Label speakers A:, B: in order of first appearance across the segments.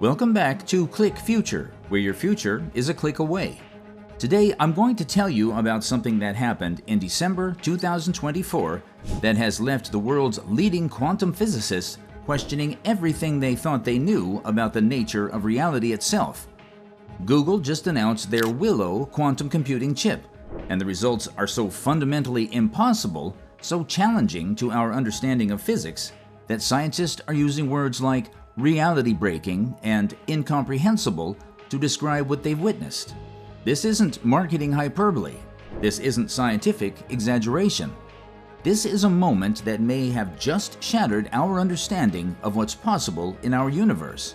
A: Welcome back to Click Future, where your future is a click away. Today, I'm going to tell you about something that happened in December 2024 that has left the world's leading quantum physicists questioning everything they thought they knew about the nature of reality itself. Google just announced their Willow quantum computing chip, and the results are so fundamentally impossible, so challenging to our understanding of physics, that scientists are using words like reality-breaking and incomprehensible to describe what they've witnessed. This isn't marketing hyperbole. This isn't scientific exaggeration. This is a moment that may have just shattered our understanding of what's possible in our universe.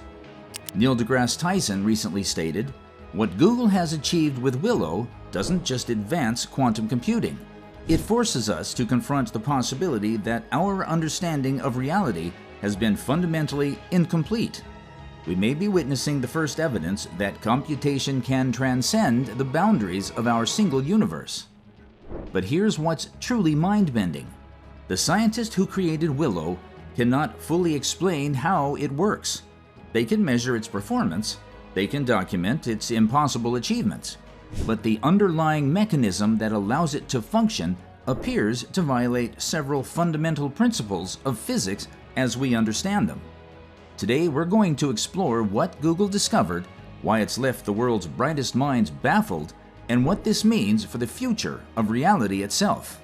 A: Neil deGrasse Tyson recently stated, "What Google has achieved with Willow doesn't just advance quantum computing. It forces us to confront the possibility that our understanding of reality has been fundamentally incomplete. We may be witnessing the first evidence that computation can transcend the boundaries of our single universe." But here's what's truly mind-bending. The scientist who created Willow cannot fully explain how it works. They can measure its performance, they can document its impossible achievements, but the underlying mechanism that allows it to function appears to violate several fundamental principles of physics as we understand them. Today, we're going to explore what Google discovered, why it's left the world's brightest minds baffled, and what this means for the future of reality itself.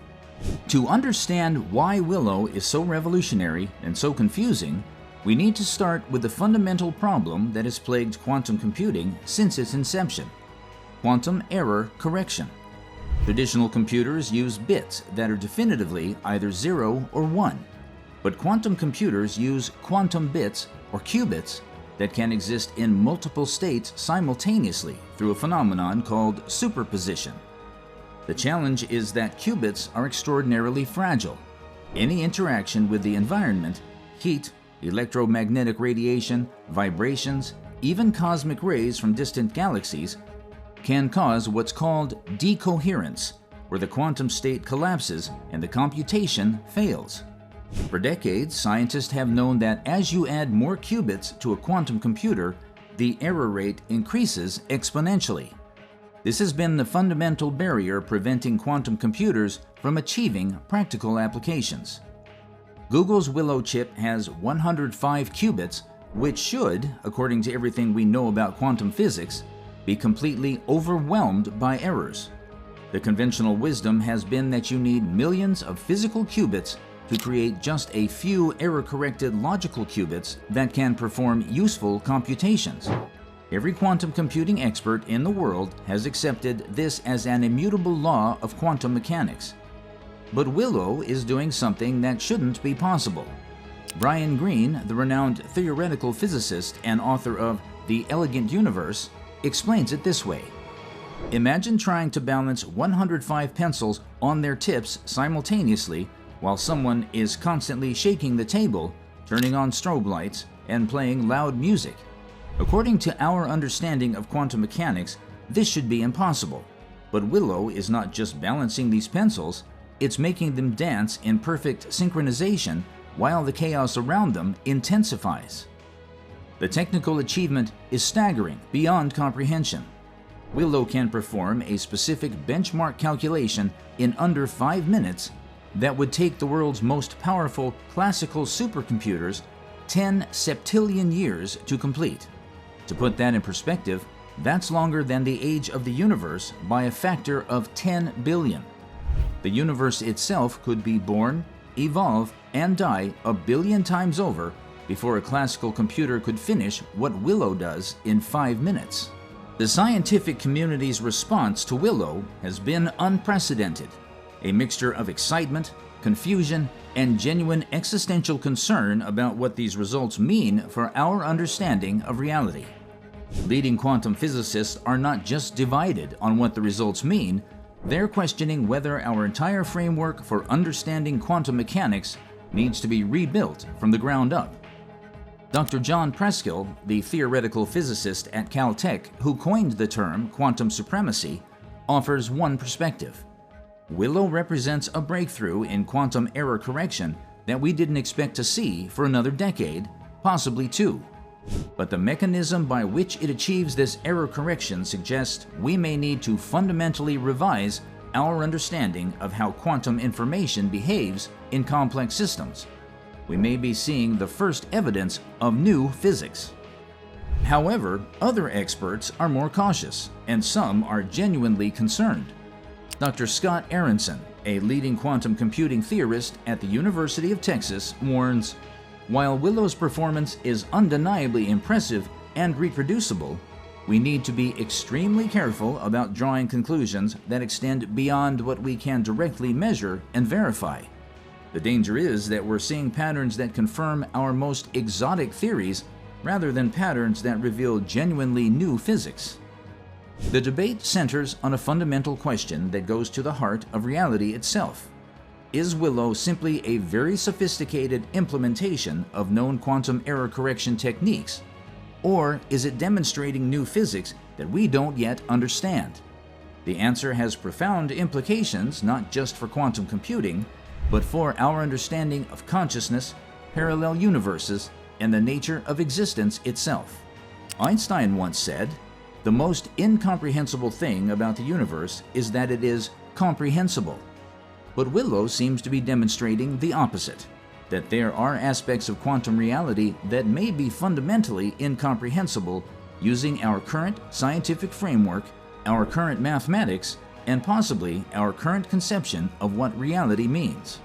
A: To understand why Willow is so revolutionary and so confusing, we need to start with the fundamental problem that has plagued quantum computing since its inception: quantum error correction. Traditional computers use bits that are definitively either 0 or 1. But quantum computers use quantum bits, or qubits, that can exist in multiple states simultaneously through a phenomenon called superposition. The challenge is that qubits are extraordinarily fragile. Any interaction with the environment, heat, electromagnetic radiation, vibrations, even cosmic rays from distant galaxies, can cause what's called decoherence, where the quantum state collapses and the computation fails. For decades, scientists have known that as you add more qubits to a quantum computer, the error rate increases exponentially. This has been the fundamental barrier preventing quantum computers from achieving practical applications. Google's Willow chip has 105 qubits, which should, according to everything we know about quantum physics, be completely overwhelmed by errors. The conventional wisdom has been that you need millions of physical qubits to create just a few error-corrected logical qubits that can perform useful computations. Every quantum computing expert in the world has accepted this as an immutable law of quantum mechanics. But Willow is doing something that shouldn't be possible. Greene, the renowned theoretical physicist and author of The Elegant Universe, explains it this way. Imagine trying to balance 105 pencils on their tips simultaneously while someone is constantly shaking the table, turning on strobe lights, and playing loud music. According to our understanding of quantum mechanics, this should be impossible. But Willow is not just balancing these pencils, it's making them dance in perfect synchronization while the chaos around them intensifies. The technical achievement is staggering beyond comprehension. Willow can perform a specific benchmark calculation in under 5 minutes that would take the world's most powerful classical supercomputers 10 septillion years to complete. To put that in perspective, that's longer than the age of the universe by a factor of 10 billion. The universe itself could be born, evolve, and die a billion times over before a classical computer could finish what Willow does in 5 minutes. The scientific community's response to Willow has been unprecedented. A mixture of excitement, confusion, and genuine existential concern about what these results mean for our understanding of reality. Leading quantum physicists are not just divided on what the results mean, they're questioning whether our entire framework for understanding quantum mechanics needs to be rebuilt from the ground up. Dr. John Preskill, the theoretical physicist at Caltech who coined the term quantum supremacy, offers one perspective. Willow represents a breakthrough in quantum error correction that we didn't expect to see for another decade, possibly two. But the mechanism by which it achieves this error correction suggests we may need to fundamentally revise our understanding of how quantum information behaves in complex systems. We may be seeing the first evidence of new physics. However, other experts are more cautious, and some are genuinely concerned. Dr. Scott Aaronson, a leading quantum computing theorist at the University of Texas, warns, "While Willow's performance is undeniably impressive and reproducible, we need to be extremely careful about drawing conclusions that extend beyond what we can directly measure and verify. The danger is that we're seeing patterns that confirm our most exotic theories rather than patterns that reveal genuinely new physics." The debate centers on a fundamental question that goes to the heart of reality itself. Is Willow simply a very sophisticated implementation of known quantum error correction techniques? Or is it demonstrating new physics that we don't yet understand? The answer has profound implications not just for quantum computing, but for our understanding of consciousness, parallel universes, and the nature of existence itself. Einstein once said, "The most incomprehensible thing about the universe is that it is comprehensible." But Willow seems to be demonstrating the opposite, that there are aspects of quantum reality that may be fundamentally incomprehensible using our current scientific framework, our current mathematics, and possibly our current conception of what reality means.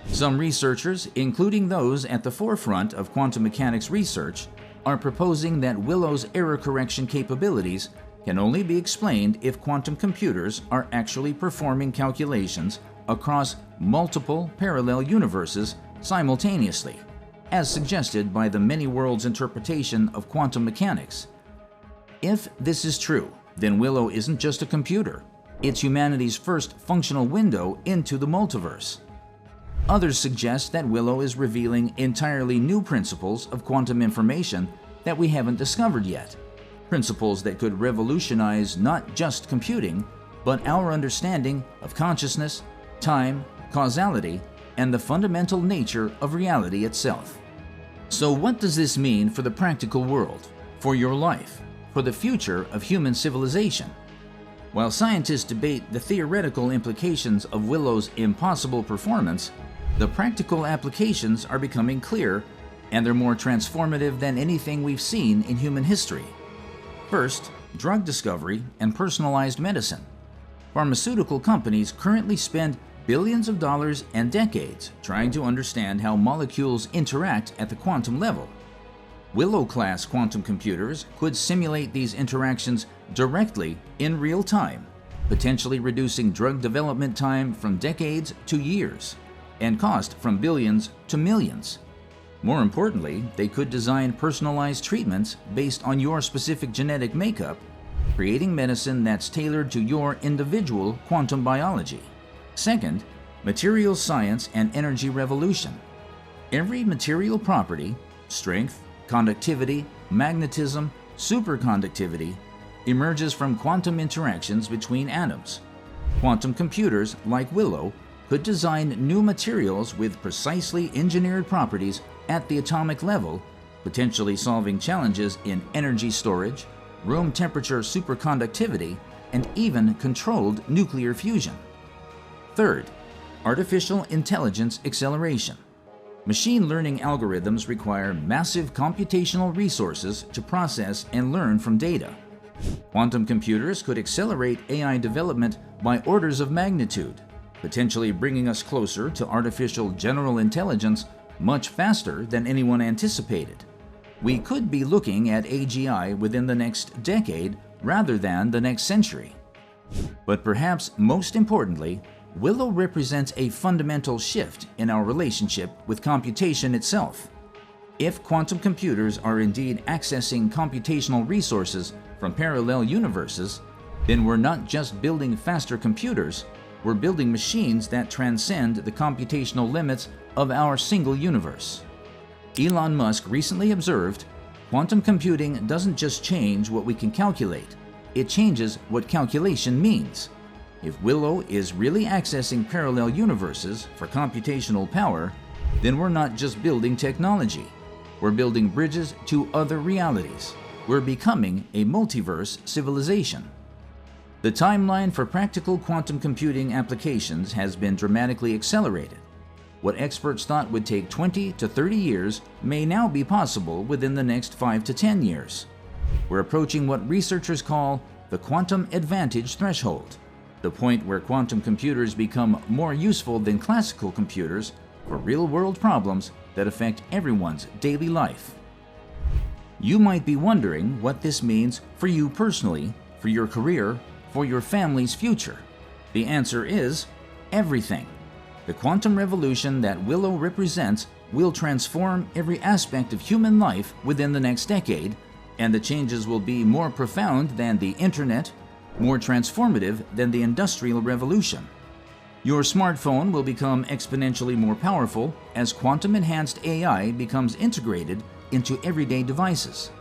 A: Some researchers, including those at the forefront of quantum mechanics research, are proposing that Willow's error correction capabilities can only be explained if quantum computers are actually performing calculations across multiple parallel universes simultaneously, as suggested by the many worlds interpretation of quantum mechanics. If this is true, then Willow isn't just a computer, it's humanity's first functional window into the multiverse. Others suggest that Willow is revealing entirely new principles of quantum information that we haven't discovered yet, principles that could revolutionize not just computing, but our understanding of consciousness, time, causality, and the fundamental nature of reality itself. So what does this mean for the practical world, for your life, for the future of human civilization? While scientists debate the theoretical implications of Willow's impossible performance, the practical applications are becoming clear, and they're more transformative than anything we've seen in human history. First, drug discovery and personalized medicine. Pharmaceutical companies currently spend billions of dollars and decades trying to understand how molecules interact at the quantum level. Willow-class quantum computers could simulate these interactions directly in real time, potentially reducing drug development time from decades to years, and cost from billions to millions. More importantly, they could design personalized treatments based on your specific genetic makeup, creating medicine that's tailored to your individual quantum biology. Second, materials science and energy revolution. Every material property, strength, conductivity, magnetism, superconductivity, emerges from quantum interactions between atoms. Quantum computers like Willow could design new materials with precisely engineered properties at the atomic level, potentially solving challenges in energy storage, room temperature superconductivity, and even controlled nuclear fusion. Third, artificial intelligence acceleration. Machine learning algorithms require massive computational resources to process and learn from data. Quantum computers could accelerate AI development by orders of magnitude, potentially bringing us closer to artificial general intelligence much faster than anyone anticipated. We could be looking at AGI within the next decade rather than the next century. But perhaps most importantly, Willow represents a fundamental shift in our relationship with computation itself. If quantum computers are indeed accessing computational resources from parallel universes, then we're not just building faster computers, we're building machines that transcend the computational limits of our single universe. Elon Musk recently observed, "Quantum computing doesn't just change what we can calculate, it changes what calculation means." If Willow is really accessing parallel universes for computational power, then we're not just building technology. We're building bridges to other realities. We're becoming a multiverse civilization. The timeline for practical quantum computing applications has been dramatically accelerated. What experts thought would take 20 to 30 years may now be possible within the next 5 to 10 years. We're approaching what researchers call the quantum advantage threshold, the point where quantum computers become more useful than classical computers for real-world problems that affect everyone's daily life. You might be wondering what this means for you personally, for your career, for your family's future. The answer is everything. The quantum revolution that Willow represents will transform every aspect of human life within the next decade, and the changes will be more profound than the internet, more transformative than the Industrial Revolution. Your smartphone will become exponentially more powerful as quantum-enhanced AI becomes integrated into everyday devices.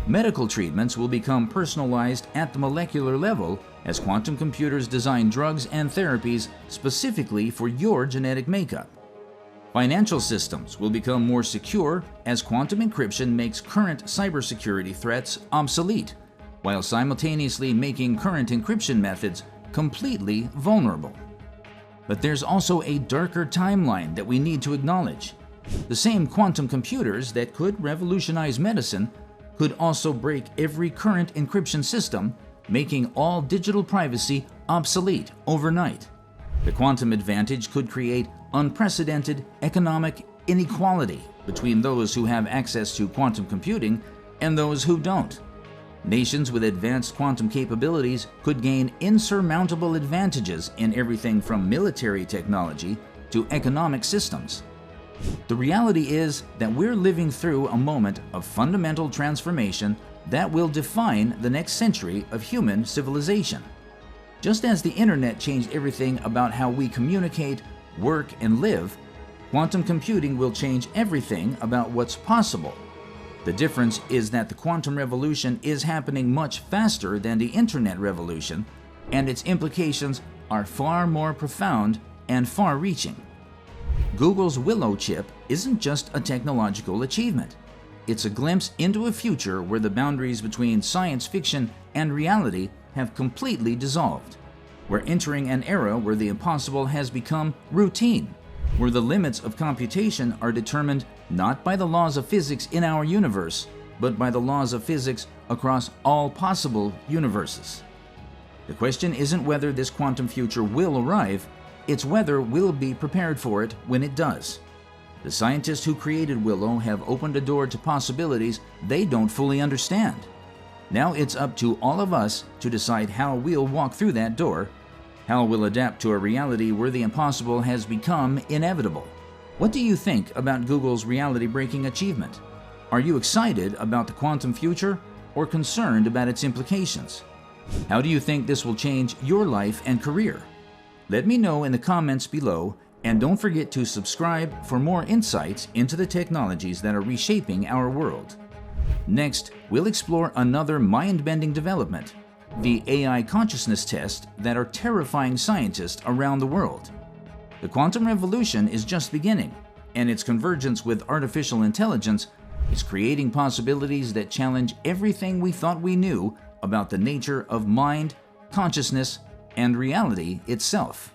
A: Medical treatments will become personalized at the molecular level as quantum computers design drugs and therapies specifically for your genetic makeup. Financial systems will become more secure as quantum encryption makes current cybersecurity threats obsolete, while simultaneously making current encryption methods completely vulnerable. But there's also a darker timeline that we need to acknowledge. The same quantum computers that could revolutionize medicine could also break every current encryption system, making all digital privacy obsolete overnight. The quantum advantage could create unprecedented economic inequality between those who have access to quantum computing and those who don't. Nations with advanced quantum capabilities could gain insurmountable advantages in everything from military technology to economic systems. The reality is that we're living through a moment of fundamental transformation that will define the next century of human civilization. Just as the internet changed everything about how we communicate, work, and live, quantum computing will change everything about what's possible. The difference is that the quantum revolution is happening much faster than the internet revolution, and its implications are far more profound and far-reaching. Google's Willow chip isn't just a technological achievement. It's a glimpse into a future where the boundaries between science fiction and reality have completely dissolved. We're entering an era where the impossible has become routine, where the limits of computation are determined not by the laws of physics in our universe, but by the laws of physics across all possible universes. The question isn't whether this quantum future will arrive, it's whether we'll be prepared for it when it does. The scientists who created Willow have opened a door to possibilities they don't fully understand. Now it's up to all of us to decide how we'll walk through that door, how we'll adapt to a reality where the impossible has become inevitable. What do you think about Google's reality-breaking achievement? Are you excited about the quantum future or concerned about its implications? How do you think this will change your life and career? Let me know in the comments below, and don't forget to subscribe for more insights into the technologies that are reshaping our world. Next, we'll explore another mind-bending development, the AI consciousness tests that are terrifying scientists around the world. The quantum revolution is just beginning, and its convergence with artificial intelligence is creating possibilities that challenge everything we thought we knew about the nature of mind, consciousness, and reality itself.